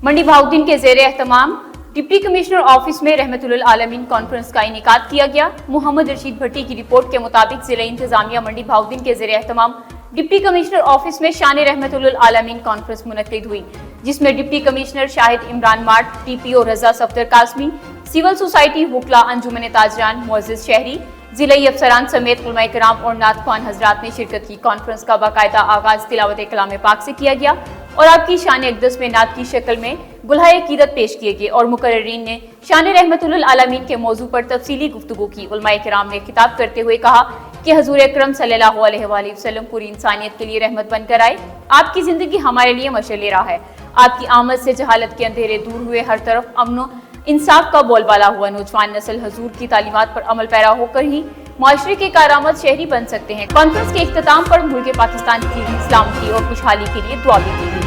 मंडी बहाउद्दीन के ज़ेरे एहतमाम deputy commissioner office में रहमतुल आलमीन कॉन्फ्रेंस का इनेकाद किया गया। मोहम्मद रशीद भट्टी की रिपोर्ट के मुताबिक जिला इंतजामिया मंडी बहाउद्दीन के ज़ेरे एहतमाम डिप्टी कमिश्नर ऑफिस में शान रहमतुल आलमीन कॉन्फ्रेंस मुनक्किद हुई, जिसमें deputy commissioner Shahid Imran Marth, TPO Raza Safdar Qasmi, civil society वकला अंजुमन ताजरान, मुअज़्ज़िज़ शहरी, जिलाई अफसरान समेत उलमाए किराम और नात ख्वान हजरात ने शिरकत की। कॉन्फ्रेंस का बाकायदा आगाज तिलावत कलाम पाक से किया गया और आपकी शान अक़दस में नात की शक्ल में गुल्हाए अक़ीदत पेश किए गए और मुकर्रिरीन ने शान रहमतुल आलमीन के मौजू पर तफसीली गुफ्तगू की। उलमाए किराम ने खिताब करते हुए कहा कि हजूर अकरम सल्लल्लाहु अलैहि वसल्लम पूरी इंसानियत के लिए रहमत बनकर आए। आपकी जिंदगी हमारे लिए मशअल राह है। आपकी आमद से जहालत के अंधेरे दूर हुए, हर तरफ अमन इंसाफ का बोलबाला हुआ। नौजवान नस्ल हजूर की तालीमात पर अमल पैरा होकर ही माशरे के कारामद शहरी बन सकते हैं। कॉन्फ्रेंस के इख्तिताम पर मुल्क पाकिस्तान की सलामती और खुशहाली के लिए दुआ भी की।